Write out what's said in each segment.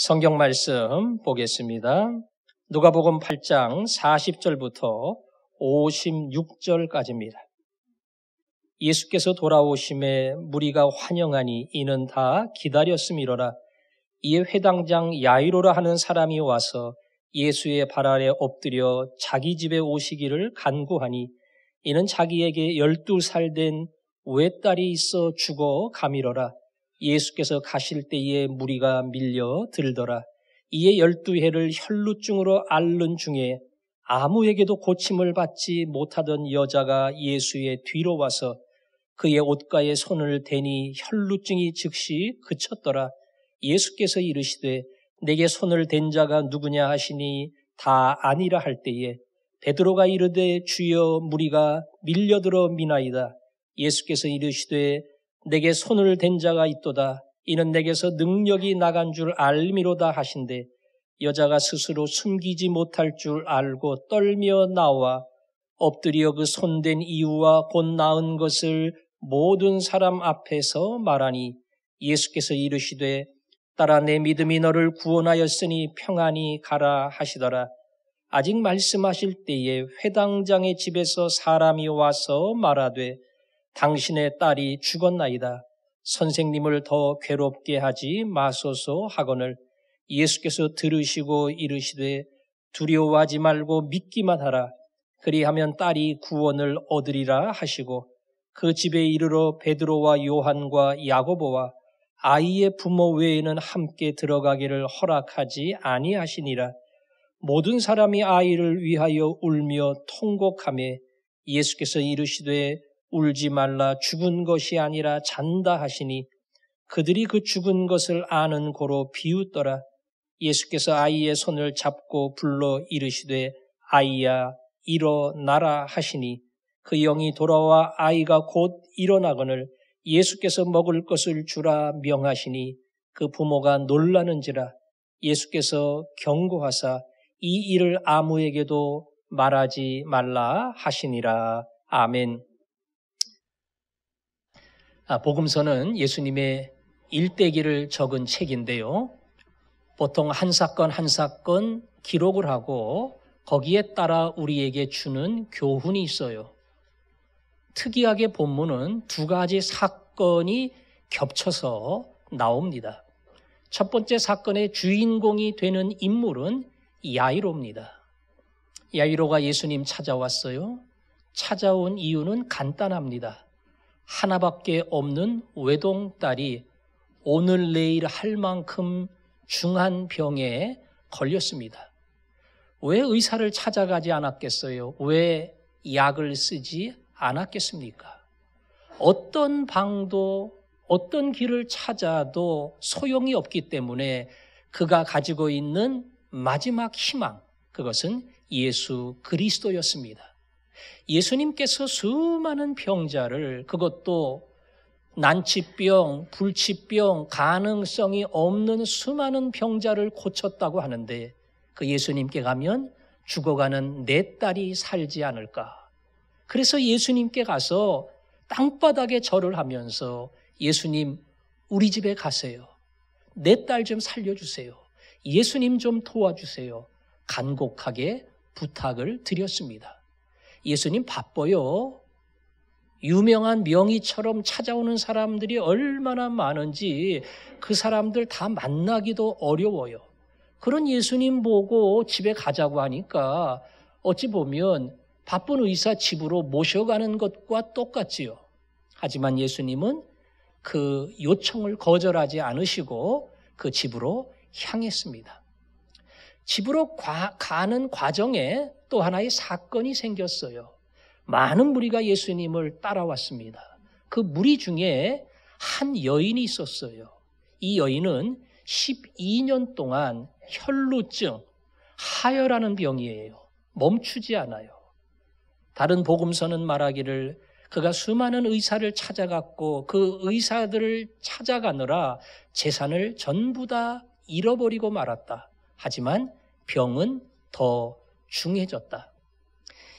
성경 말씀 보겠습니다. 누가복음 8장 40절부터 56절까지입니다. 예수께서 돌아오심에 무리가 환영하니 이는 다 기다렸음이로라. 이에 회당장 야이로라 하는 사람이 와서 예수의 발 아래 엎드려 자기 집에 오시기를 간구하니 이는 자기에게 12살 된 외딸이 있어 죽어 가미러라. 예수께서 가실 때에 무리가 밀려 들더라. 이에 12해를 혈루증으로 앓는 중에 아무에게도 고침을 받지 못하던 여자가 예수의 뒤로 와서 그의 옷가에 손을 대니 혈루증이 즉시 그쳤더라. 예수께서 이르시되 내게 손을 댄 자가 누구냐 하시니 다 아니라 할 때에 베드로가 이르되 주여 무리가 밀려들어 미나이다. 예수께서 이르시되 내게 손을 댄 자가 있도다. 이는 내게서 능력이 나간 줄 알미로다 하신대 여자가 스스로 숨기지 못할 줄 알고 떨며 나와 엎드려 그 손댄 이유와 곧 나은 것을 모든 사람 앞에서 말하니 예수께서 이르시되 딸아 내 믿음이 너를 구원하였으니 평안히 가라 하시더라. 아직 말씀하실 때에 회당장의 집에서 사람이 와서 말하되 당신의 딸이 죽었나이다. 선생님을 더 괴롭게 하지 마소서 하거늘 예수께서 들으시고 이르시되 두려워하지 말고 믿기만 하라. 그리하면 딸이 구원을 얻으리라 하시고 그 집에 이르러 베드로와 요한과 야고보와 아이의 부모 외에는 함께 들어가기를 허락하지 아니하시니라. 모든 사람이 아이를 위하여 울며 통곡하며 예수께서 이르시되 울지 말라 죽은 것이 아니라 잔다 하시니 그들이 그 죽은 것을 아는 고로 비웃더라. 예수께서 아이의 손을 잡고 불러 이르시되 아이야 일어나라 하시니 그 영이 돌아와 아이가 곧 일어나거늘 예수께서 먹을 것을 주라 명하시니 그 부모가 놀라는지라. 예수께서 경고하사 이 일을 아무에게도 말하지 말라 하시니라. 아멘. 복음서는 예수님의 일대기를 적은 책인데요. 보통 한 사건 한 사건 기록을 하고 거기에 따라 우리에게 주는 교훈이 있어요. 특이하게 본문은 두 가지 사건이 겹쳐서 나옵니다. 첫 번째 사건의 주인공이 되는 인물은 야이로입니다. 야이로가 예수님 찾아왔어요. 찾아온 이유는 간단합니다. 하나밖에 없는 외동딸이 오늘 내일 할 만큼 중한 병에 걸렸습니다. 왜 의사를 찾아가지 않았겠어요? 왜 약을 쓰지 않았겠습니까? 어떤 방도 어떤 길을 찾아도 소용이 없기 때문에 그가 가지고 있는 마지막 희망, 그것은 예수 그리스도였습니다. 예수님께서 수많은 병자를, 그것도 난치병, 불치병, 가능성이 없는 수많은 병자를 고쳤다고 하는데 그 예수님께 가면 죽어가는 내 딸이 살지 않을까. 그래서 예수님께 가서 땅바닥에 절을 하면서 예수님 우리 집에 가세요. 내 딸 좀 살려주세요. 예수님 좀 도와주세요. 간곡하게 부탁을 드렸습니다. 예수님 바빠요. 유명한 명의처럼 찾아오는 사람들이 얼마나 많은지 그 사람들 다 만나기도 어려워요. 그런 예수님 보고 집에 가자고 하니까 어찌 보면 바쁜 의사 집으로 모셔가는 것과 똑같지요. 하지만 예수님은 그 요청을 거절하지 않으시고 그 집으로 향했습니다. 집으로 가는 과정에 또 하나의 사건이 생겼어요. 많은 무리가 예수님을 따라왔습니다. 그 무리 중에 한 여인이 있었어요. 이 여인은 12년 동안 혈루증, 하혈하는 병이에요. 멈추지 않아요. 다른 복음서는 말하기를 그가 수많은 의사를 찾아갔고 그 의사들을 찾아가느라 재산을 전부 다 잃어버리고 말았다. 하지만 병은 더 중해졌다.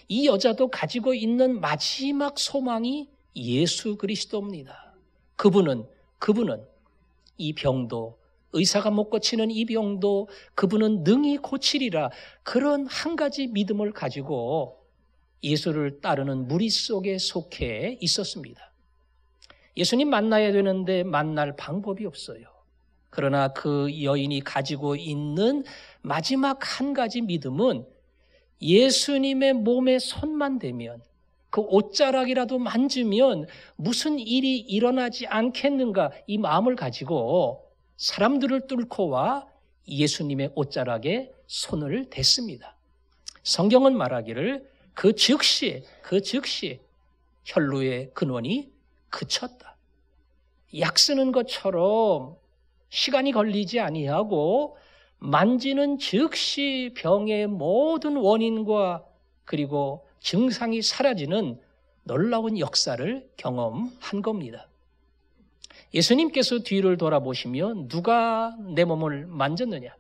이 여자도 가지고 있는 마지막 소망이 예수 그리스도입니다. 그분은 이 병도 의사가 못 고치는 이 병도 그분은 능히 고치리라. 그런 한 가지 믿음을 가지고 예수를 따르는 무리 속에 속해 있었습니다. 예수님 만나야 되는데 만날 방법이 없어요. 그러나 그 여인이 가지고 있는 마지막 한 가지 믿음은 예수님의 몸에 손만 대면, 그 옷자락이라도 만지면 무슨 일이 일어나지 않겠는가, 이 마음을 가지고 사람들을 뚫고 와 예수님의 옷자락에 손을 댔습니다. 성경은 말하기를 그 즉시 혈루의 근원이 그쳤다. 약 쓰는 것처럼 시간이 걸리지 아니하고 만지는 즉시 병의 모든 원인과 그리고 증상이 사라지는 놀라운 역사를 경험한 겁니다. 예수님께서 뒤를 돌아보시면 누가 내 몸을 만졌느냐?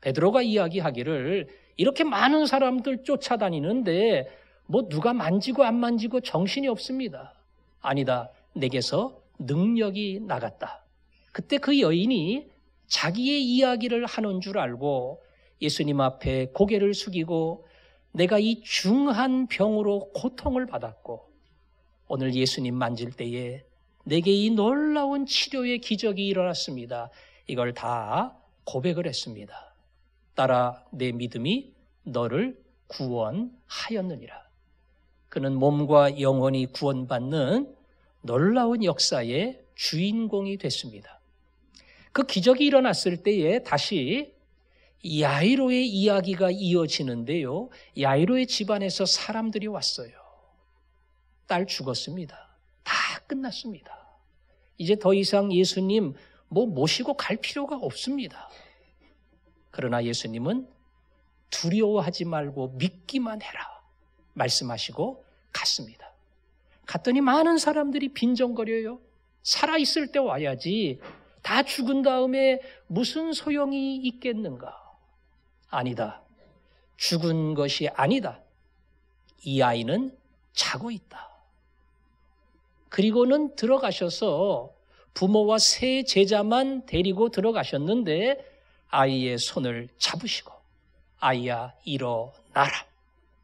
베드로가 이야기하기를 이렇게 많은 사람들 쫓아다니는데 뭐 누가 만지고 안 만지고 정신이 없습니다. 아니다. 내게서 능력이 나갔다. 그때 그 여인이 자기의 이야기를 하는 줄 알고 예수님 앞에 고개를 숙이고 내가 이 중한 병으로 고통을 받았고 오늘 예수님 만질 때에 내게 이 놀라운 치료의 기적이 일어났습니다. 이걸 다 고백을 했습니다. 따라 내 믿음이 너를 구원하였느니라. 그는 몸과 영혼이 구원받는 놀라운 역사의 주인공이 됐습니다. 그 기적이 일어났을 때에 다시 야이로의 이야기가 이어지는데요. 야이로의 집안에서 사람들이 왔어요. 딸 죽었습니다. 다 끝났습니다. 이제 더 이상 예수님 모시고 갈 필요가 없습니다. 그러나 예수님은 두려워하지 말고 믿기만 해라 말씀하시고 갔습니다. 갔더니 많은 사람들이 빈정거려요. 살아있을 때 와야지 다 죽은 다음에 무슨 소용이 있겠는가? 아니다. 죽은 것이 아니다. 이 아이는 자고 있다. 그리고는 들어가셔서 부모와 세 제자만 데리고 들어가셨는데 아이의 손을 잡으시고 아이야 일어나라.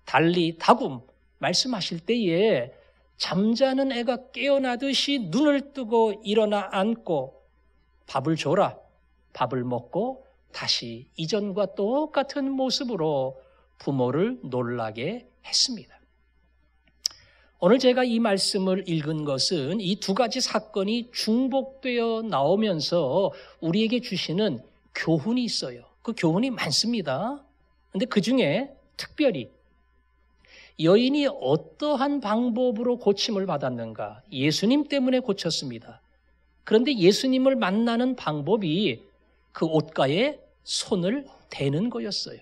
달리 다굼 말씀하실 때에 잠자는 애가 깨어나듯이 눈을 뜨고 일어나 앉고 밥을 줘라. 밥을 먹고 다시 이전과 똑같은 모습으로 부모를 놀라게 했습니다. 오늘 제가 이 말씀을 읽은 것은 이 두 가지 사건이 중복되어 나오면서 우리에게 주시는 교훈이 있어요. 그 교훈이 많습니다. 그런데 그 중에 특별히 여인이 어떠한 방법으로 고침을 받았는가? 예수님 때문에 고쳤습니다. 그런데 예수님을 만나는 방법이 그 옷가에 손을 대는 거였어요.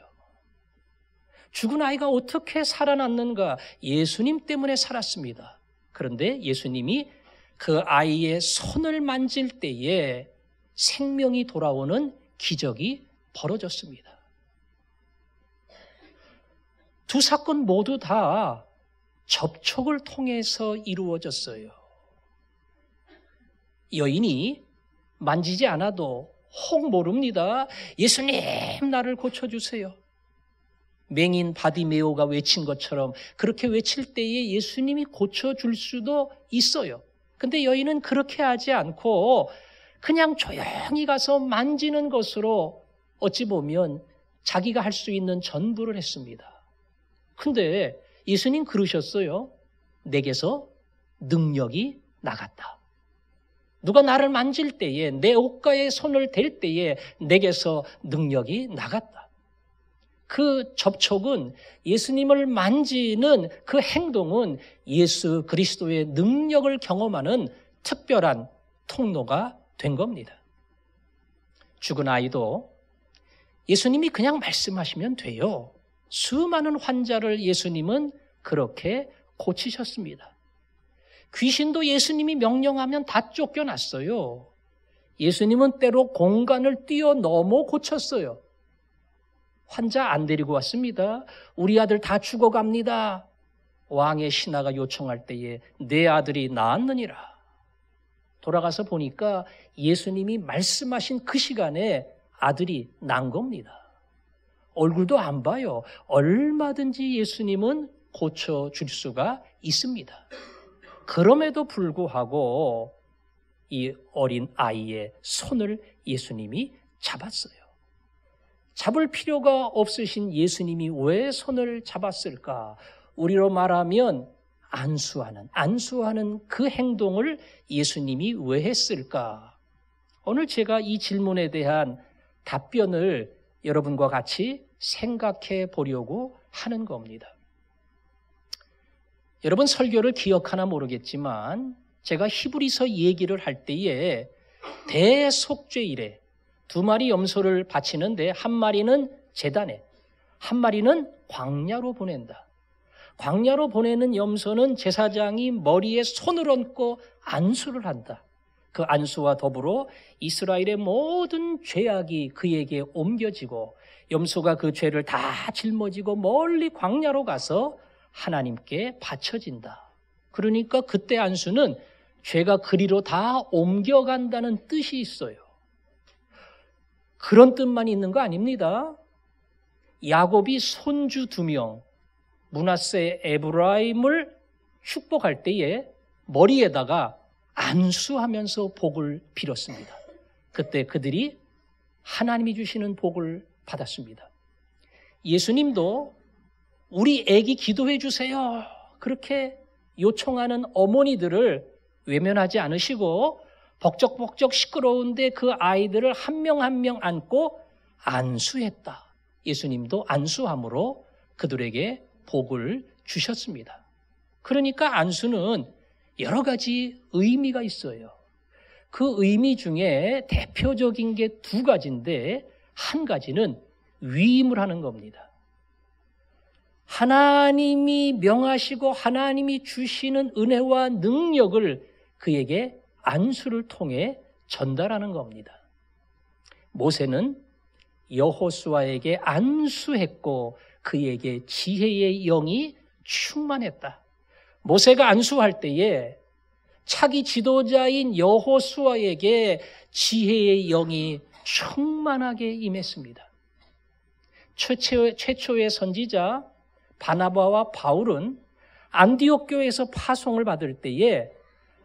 죽은 아이가 어떻게 살아났는가? 예수님 때문에 살았습니다. 그런데 예수님이 그 아이의 손을 만질 때에 생명이 돌아오는 기적이 벌어졌습니다. 두 사건 모두 다 접촉을 통해서 이루어졌어요. 여인이 만지지 않아도 혹 모릅니다. 예수님 나를 고쳐주세요. 맹인 바디메오가 외친 것처럼 그렇게 외칠 때에 예수님이 고쳐줄 수도 있어요. 근데 여인은 그렇게 하지 않고 그냥 조용히 가서 만지는 것으로 어찌 보면 자기가 할 수 있는 전부를 했습니다. 근데 예수님 그러셨어요. 내게서 능력이 나갔다. 누가 나를 만질 때에 내 옷가에 손을 댈 때에 내게서 능력이 나갔다. 그 접촉은 예수님을 만지는 그 행동은 예수 그리스도의 능력을 경험하는 특별한 통로가 된 겁니다. 죽은 아이도 예수님이 그냥 말씀하시면 돼요. 수많은 환자를 예수님은 그렇게 고치셨습니다. 귀신도 예수님이 명령하면 다 쫓겨났어요. 예수님은 때로 공간을 뛰어넘어 고쳤어요. 환자 안 데리고 왔습니다. 우리 아들 다 죽어갑니다. 왕의 신하가 요청할 때에 내 아들이 나았느니라. 돌아가서 보니까 예수님이 말씀하신 그 시간에 아들이 난 겁니다. 얼굴도 안 봐요. 얼마든지 예수님은 고쳐줄 수가 있습니다. 그럼에도 불구하고 이 어린 아이의 손을 예수님이 잡았어요. 잡을 필요가 없으신 예수님이 왜 손을 잡았을까? 우리로 말하면 안수하는 그 행동을 예수님이 왜 했을까? 오늘 제가 이 질문에 대한 답변을 여러분과 같이 생각해 보려고 하는 겁니다. 여러분 설교를 기억하나 모르겠지만 제가 히브리서 얘기를 할 때에 대속죄일에 2마리 염소를 바치는데 한 마리는 제단에, 한 마리는 광야로 보낸다. 광야로 보내는 염소는 제사장이 머리에 손을 얹고 안수를 한다. 그 안수와 더불어 이스라엘의 모든 죄악이 그에게 옮겨지고 염소가 그 죄를 다 짊어지고 멀리 광야로 가서 하나님께 바쳐진다. 그러니까 그때 안수는 죄가 그리로 다 옮겨간다는 뜻이 있어요. 그런 뜻만 있는 거 아닙니다. 야곱이 손주 2명, 므낫세 에브라임을 축복할 때에 머리에다가 안수하면서 복을 빌었습니다. 그때 그들이 하나님이 주시는 복을 받았습니다. 예수님도 우리 애기 기도해 주세요. 그렇게 요청하는 어머니들을 외면하지 않으시고 벅적벅적 시끄러운데 그 아이들을 한 명 한 명 안고 안수했다. 예수님도 안수함으로 그들에게 복을 주셨습니다. 그러니까 안수는 여러 가지 의미가 있어요. 그 의미 중에 대표적인 게 2가지인데 한 가지는 위임을 하는 겁니다. 하나님이 명하시고 하나님이 주시는 은혜와 능력을 그에게 안수를 통해 전달하는 겁니다. 모세는 여호수아에게 안수했고 그에게 지혜의 영이 충만했다. 모세가 안수할 때에 차기 지도자인 여호수아에게 지혜의 영이 충만하게 임했습니다. 최초의 선지자 바나바와 바울은 안디옥 교회에서 파송을 받을 때에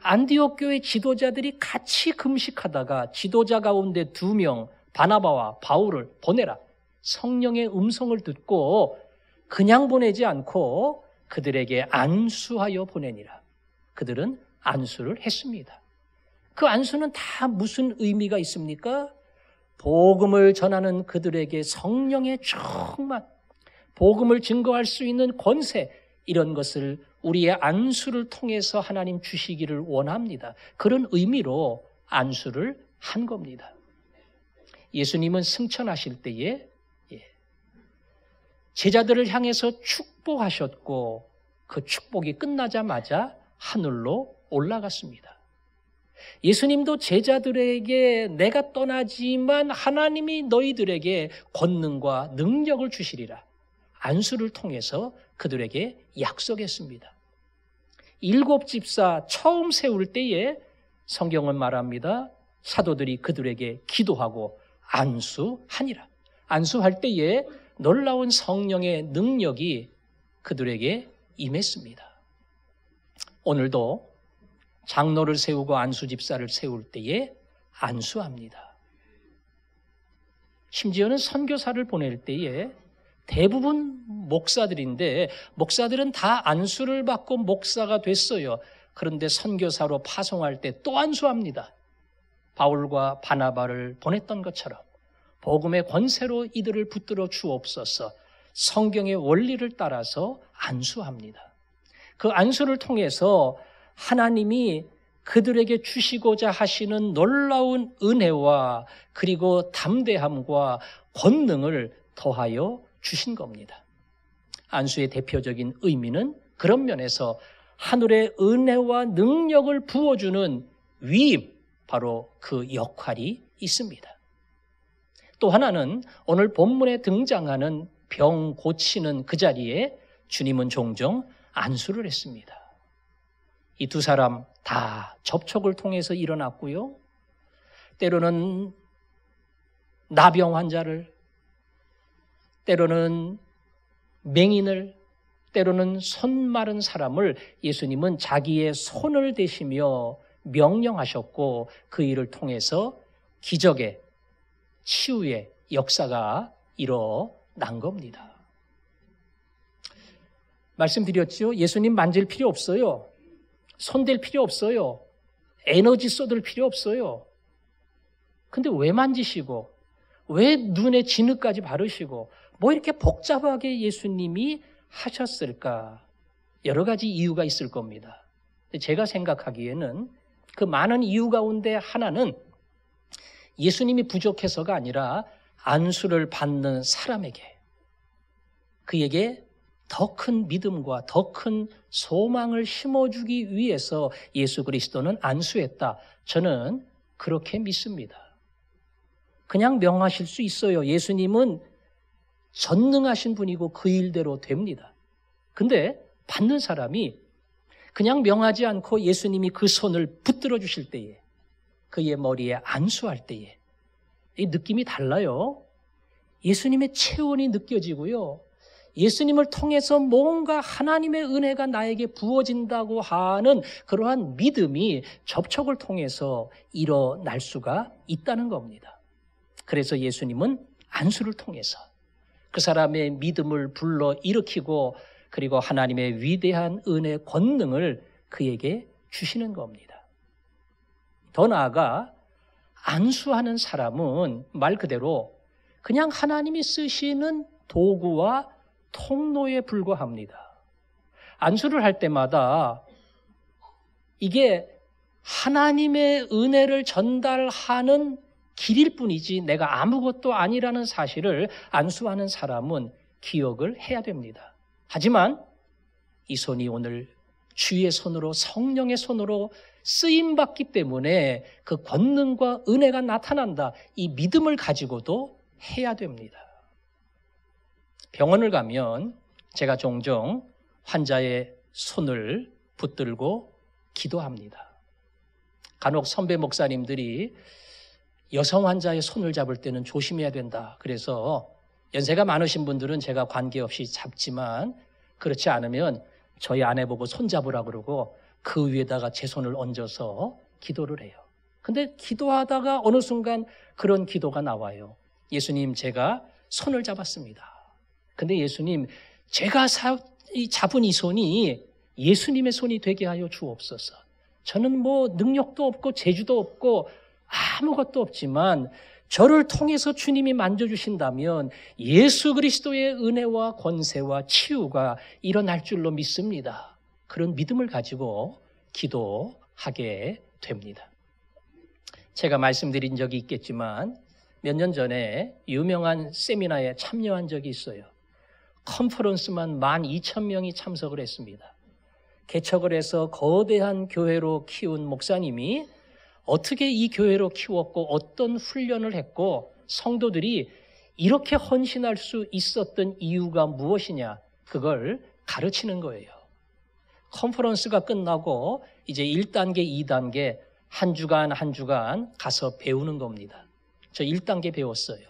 안디옥 교회 지도자들이 같이 금식하다가 지도자 가운데 2명 바나바와 바울을 보내라. 성령의 음성을 듣고 그냥 보내지 않고 그들에게 안수하여 보내니라. 그들은 안수를 했습니다. 그 안수는 다 무슨 의미가 있습니까? 복음을 전하는 그들에게 성령의 충만, 복음을 증거할 수 있는 권세, 이런 것을 우리의 안수를 통해서 하나님 주시기를 원합니다. 그런 의미로 안수를 한 겁니다. 예수님은 승천하실 때에 제자들을 향해서 축복하셨고 그 축복이 끝나자마자 하늘로 올라갔습니다. 예수님도 제자들에게 내가 떠나지만 하나님이 너희들에게 권능과 능력을 주시리라. 안수를 통해서 그들에게 약속했습니다. 7집사 처음 세울 때에 성경은 말합니다. 사도들이 그들에게 기도하고 안수하니라. 안수할 때에 놀라운 성령의 능력이 그들에게 임했습니다. 오늘도 장로를 세우고 안수집사를 세울 때에 안수합니다. 심지어는 선교사를 보낼 때에 대부분 목사들인데 목사들은 다 안수를 받고 목사가 됐어요. 그런데 선교사로 파송할 때 또 안수합니다. 바울과 바나바를 보냈던 것처럼 복음의 권세로 이들을 붙들어 주옵소서. 성경의 원리를 따라서 안수합니다. 그 안수를 통해서 하나님이 그들에게 주시고자 하시는 놀라운 은혜와 그리고 담대함과 권능을 더하여 주신 겁니다. 안수의 대표적인 의미는 그런 면에서 하늘의 은혜와 능력을 부어주는 위임, 바로 그 역할이 있습니다. 또 하나는 오늘 본문에 등장하는 병 고치는 그 자리에 주님은 종종 안수를 했습니다. 이 두 사람 다 접촉을 통해서 일어났고요. 때로는 나병 환자를, 때로는 맹인을, 때로는 손 마른 사람을 예수님은 자기의 손을 대시며 명령하셨고 그 일을 통해서 기적의 치유의 역사가 일어난 겁니다. 말씀드렸죠? 예수님 만질 필요 없어요. 손댈 필요 없어요. 에너지 쏟을 필요 없어요. 근데 왜 만지시고 왜 눈에 진흙까지 바르시고 뭐 이렇게 복잡하게 예수님이 하셨을까? 여러 가지 이유가 있을 겁니다. 제가 생각하기에는 그 많은 이유 가운데 하나는 예수님이 부족해서가 아니라 안수를 받는 사람에게, 그에게 더 큰 믿음과 더 큰 소망을 심어주기 위해서 예수 그리스도는 안수했다. 저는 그렇게 믿습니다. 그냥 명하실 수 있어요. 예수님은 전능하신 분이고 그 일대로 됩니다. 근데 받는 사람이 그냥 명하지 않고 예수님이 그 손을 붙들어 주실 때에, 그의 머리에 안수할 때에 이 느낌이 달라요. 예수님의 체온이 느껴지고요. 예수님을 통해서 뭔가 하나님의 은혜가 나에게 부어진다고 하는 그러한 믿음이 접촉을 통해서 일어날 수가 있다는 겁니다. 그래서 예수님은 안수를 통해서 그 사람의 믿음을 불러 일으키고 그리고 하나님의 위대한 은혜 권능을 그에게 주시는 겁니다. 더 나아가 안수하는 사람은 말 그대로 그냥 하나님이 쓰시는 도구와 통로에 불과합니다. 안수를 할 때마다 이게 하나님의 은혜를 전달하는 길일 뿐이지 내가 아무것도 아니라는 사실을 안수하는 사람은 기억을 해야 됩니다. 하지만 이 손이 오늘 주의 손으로, 성령의 손으로 쓰임받기 때문에 그 권능과 은혜가 나타난다. 이 믿음을 가지고도 해야 됩니다. 병원을 가면 제가 종종 환자의 손을 붙들고 기도합니다. 간혹 선배 목사님들이 여성 환자의 손을 잡을 때는 조심해야 된다. 그래서 연세가 많으신 분들은 제가 관계없이 잡지만 그렇지 않으면 저희 아내 보고 손 잡으라 그러고 그 위에다가 제 손을 얹어서 기도를 해요. 근데 기도하다가 어느 순간 그런 기도가 나와요. 예수님, 제가 손을 잡았습니다. 근데 예수님, 제가 잡은 이 손이 예수님의 손이 되게 하여 주옵소서. 저는 뭐 능력도 없고 재주도 없고 아무것도 없지만 저를 통해서 주님이 만져주신다면 예수 그리스도의 은혜와 권세와 치유가 일어날 줄로 믿습니다. 그런 믿음을 가지고 기도하게 됩니다. 제가 말씀드린 적이 있겠지만 몇 년 전에 유명한 세미나에 참여한 적이 있어요. 컨퍼런스만 12,000명이 참석을 했습니다. 개척을 해서 거대한 교회로 키운 목사님이 어떻게 이 교회로 키웠고 어떤 훈련을 했고 성도들이 이렇게 헌신할 수 있었던 이유가 무엇이냐, 그걸 가르치는 거예요. 컨퍼런스가 끝나고 이제 1단계, 2단계 한 주간 한 주간 가서 배우는 겁니다. 저 1단계 배웠어요.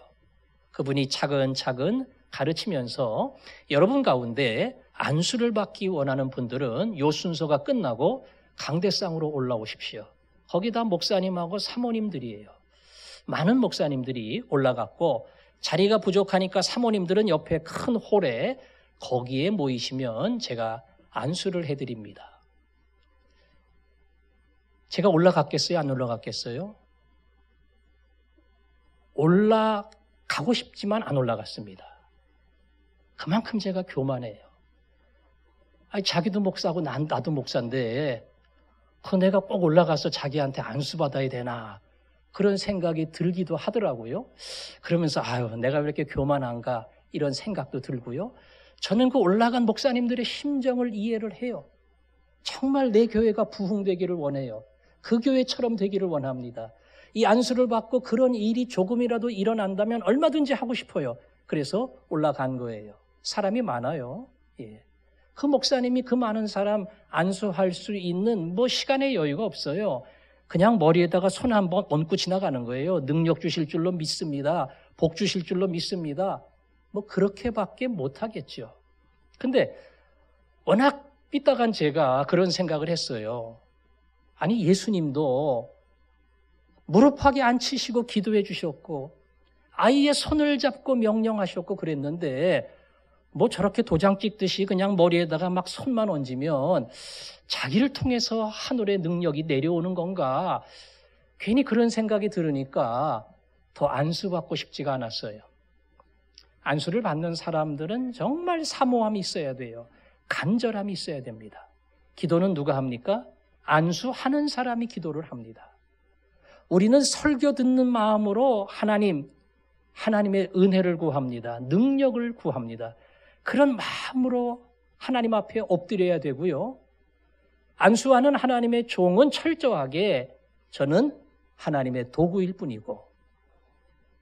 그분이 차근차근 가르치면서 여러분 가운데 안수를 받기 원하는 분들은 요 순서가 끝나고 강대상으로 올라오십시오. 거기다 목사님하고 사모님들이에요. 많은 목사님들이 올라갔고 자리가 부족하니까 사모님들은 옆에 큰 홀에 거기에 모이시면 제가 안수를 해드립니다. 제가 올라갔겠어요? 안 올라갔겠어요? 올라가고 싶지만 안 올라갔습니다. 그만큼 제가 교만해요. 아니, 자기도 목사고 나도 목사인데 내가 꼭 올라가서 자기한테 안수받아야 되나 그런 생각이 들기도 하더라고요. 그러면서 내가 왜 이렇게 교만한가 이런 생각도 들고요. 저는 그 올라간 목사님들의 심정을 이해를 해요. 정말 내 교회가 부흥되기를 원해요. 그 교회처럼 되기를 원합니다. 이 안수를 받고 그런 일이 조금이라도 일어난다면 얼마든지 하고 싶어요. 그래서 올라간 거예요. 사람이 많아요. 예. 그 목사님이 그 많은 사람 안수할 수 있는 시간의 여유가 없어요. 그냥 머리에다가 손 한번 얹고 지나가는 거예요. 능력 주실 줄로 믿습니다. 복 주실 줄로 믿습니다. 그렇게밖에 못하겠죠. 근데 워낙 삐딱한 제가 그런 생각을 했어요. 아니, 예수님도 무릎하게 앉히시고 기도해 주셨고 아이의 손을 잡고 명령하셨고 그랬는데 저렇게 도장 찍듯이 그냥 머리에다가 막 손만 얹으면 자기를 통해서 하늘의 능력이 내려오는 건가? 괜히 그런 생각이 들으니까 더 안수받고 싶지가 않았어요. 안수를 받는 사람들은 정말 사모함이 있어야 돼요. 간절함이 있어야 됩니다. 기도는 누가 합니까? 안수하는 사람이 기도를 합니다. 우리는 설교 듣는 마음으로 하나님의 은혜를 구합니다. 능력을 구합니다. 그런 마음으로 하나님 앞에 엎드려야 되고요. 안수하는 하나님의 종은 철저하게 저는 하나님의 도구일 뿐이고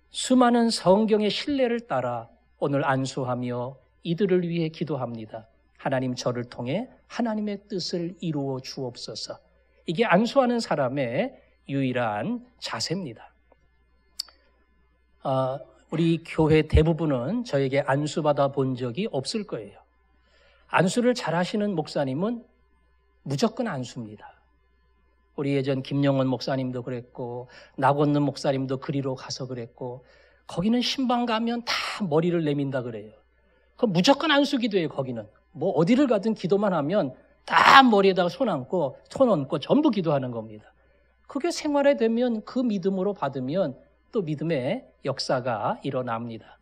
수많은 성경의 신뢰를 따라 오늘 안수하며 이들을 위해 기도합니다. 하나님, 저를 통해 하나님의 뜻을 이루어 주옵소서. 이게 안수하는 사람의 유일한 자세입니다. 우리 교회 대부분은 저에게 안수받아 본 적이 없을 거예요. 안수를 잘 하시는 목사님은 무조건 안수입니다. 우리 예전 김영원 목사님도 그랬고 나건는 목사님도 그리로 가서 그랬고 거기는 신방 가면 다 머리를 내민다 그래요. 그 무조건 안수 기도예요. 거기는 어디를 가든 기도만 하면 다 머리에다가 손 얹고 전부 기도하는 겁니다. 그게 생활에 되면 그 믿음으로 받으면 또 믿음의 역사가 일어납니다.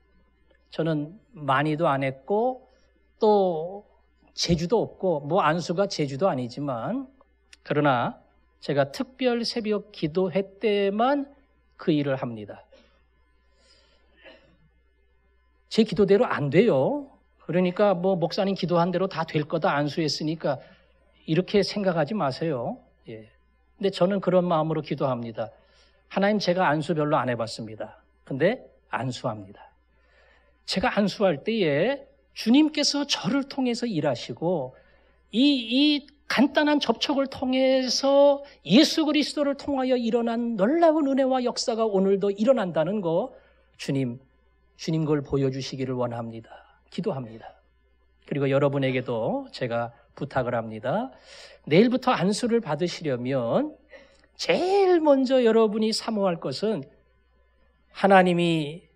저는 많이도 안 했고 또 재주도 없고 안수가 재주도 아니지만 그러나 제가 특별 새벽 기도회 때만 그 일을 합니다. 제 기도대로 안 돼요. 그러니까 목사님 기도한 대로 다 될 거다 안수했으니까 이렇게 생각하지 마세요. 예. 근데 저는 그런 마음으로 기도합니다. 하나님, 제가 안수 별로 안 해봤습니다. 근데 안수합니다. 제가 안수할 때에 주님께서 저를 통해서 일하시고 이 간단한 접촉을 통해서 예수 그리스도를 통하여 일어난 놀라운 은혜와 역사가 오늘도 일어난다는 거 주님 걸 보여주시기를 원합니다. 기도합니다. 그리고 여러분에게도 제가 부탁을 합니다. 내일부터 안수를 받으시려면 제일 먼저 여러분이 사모할 것은 하나님이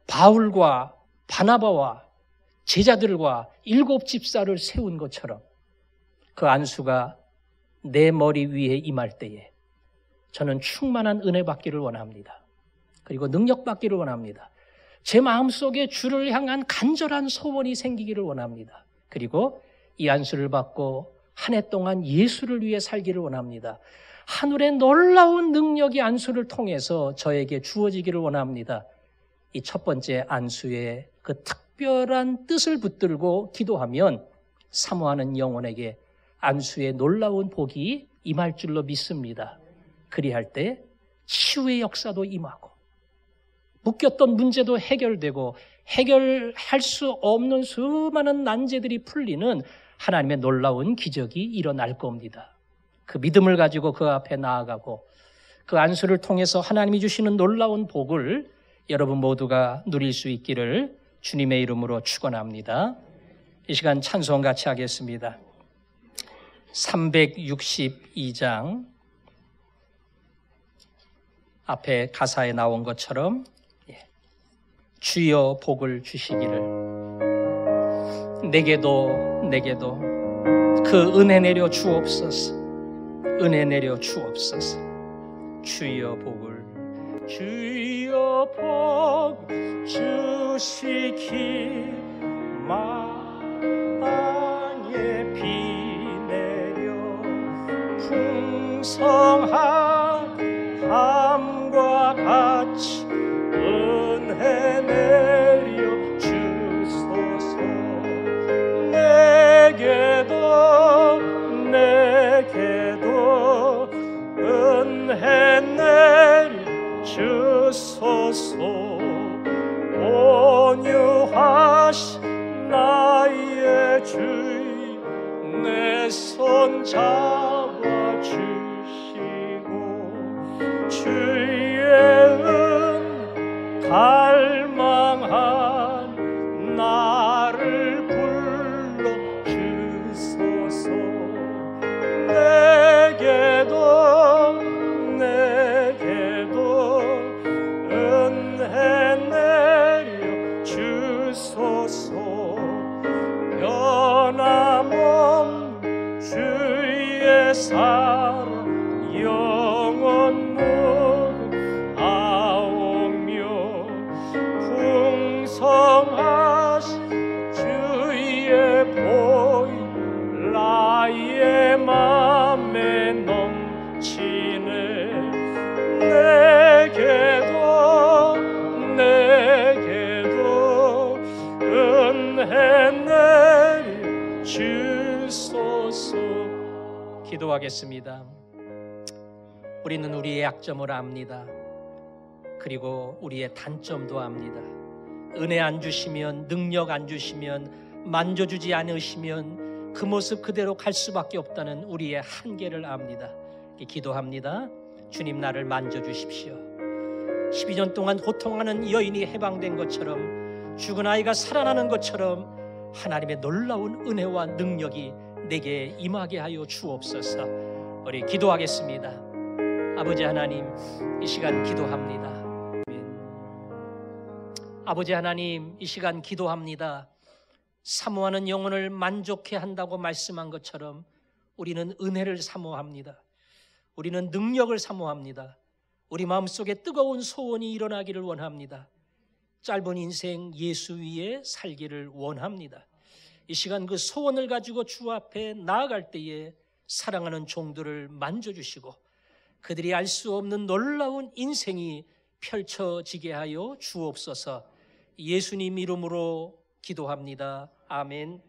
바울과 바나바와 제자들과 7 집사를 세운 것처럼 그 안수가 내 머리 위에 임할 때에 저는 충만한 은혜 받기를 원합니다. 그리고 능력 받기를 원합니다. 제 마음속에 주를 향한 간절한 소원이 생기기를 원합니다. 그리고 이 안수를 받고 한 해 동안 예수를 위해 살기를 원합니다. 하늘의 놀라운 능력이 안수를 통해서 저에게 주어지기를 원합니다. 이 첫 번째 안수의 그 특별한 뜻을 붙들고 기도하면 사모하는 영혼에게 안수의 놀라운 복이 임할 줄로 믿습니다. 그리할 때 치유의 역사도 임하고 묶였던 문제도 해결되고 해결할 수 없는 수많은 난제들이 풀리는 하나님의 놀라운 기적이 일어날 겁니다. 그 믿음을 가지고 그 앞에 나아가고 그 안수를 통해서 하나님이 주시는 놀라운 복을 여러분 모두가 누릴 수 있기를 주님의 이름으로 축원합니다. 이 시간 찬송 같이 하겠습니다. 362장 앞에 가사에 나온 것처럼 주여 복을 주시기를 내게도 그 은혜 내려 주옵소서. 은혜 내려 주옵소서. 주여 복을 주시기 마땅히 비 내려 풍성한 함과 같이 은혜 내려 주소서. 내게도 은혜 내려 주소서. 온유하신 내게도 은혜 내려 주소서. 변함없는 주의 사랑 영원 무하오며 풍성하신 주의 보혈 나의 맘에 넘치네. 내게도 은혜 내려 주소서. 기도하겠습니다. 우리는 우리의 약점을 압니다. 그리고 우리의 단점도 압니다. 은혜 안 주시면, 능력 안 주시면, 만져주지 않으시면 그 모습 그대로 갈 수밖에 없다는 우리의 한계를 압니다. 기도합니다. 주님, 나를 만져주십시오. 12년 동안 고통하는 여인이 해방된 것처럼, 죽은 아이가 살아나는 것처럼 하나님의 놀라운 은혜와 능력이 내게 임하게 하여 주옵소서. 우리 기도하겠습니다. 아버지 하나님, 이 시간 기도합니다. 아버지 하나님, 이 시간 기도합니다. 사모하는 영혼을 만족해 한다고 말씀한 것처럼 우리는 은혜를 사모합니다. 우리는 능력을 사모합니다. 우리 마음속에 뜨거운 소원이 일어나기를 원합니다. 짧은 인생 예수 위에 살기를 원합니다. 이 시간 그 소원을 가지고 주 앞에 나아갈 때에 사랑하는 종들을 만져주시고 그들이 알 수 없는 놀라운 인생이 펼쳐지게 하여 주옵소서. 예수님 이름으로 기도합니다. 아멘.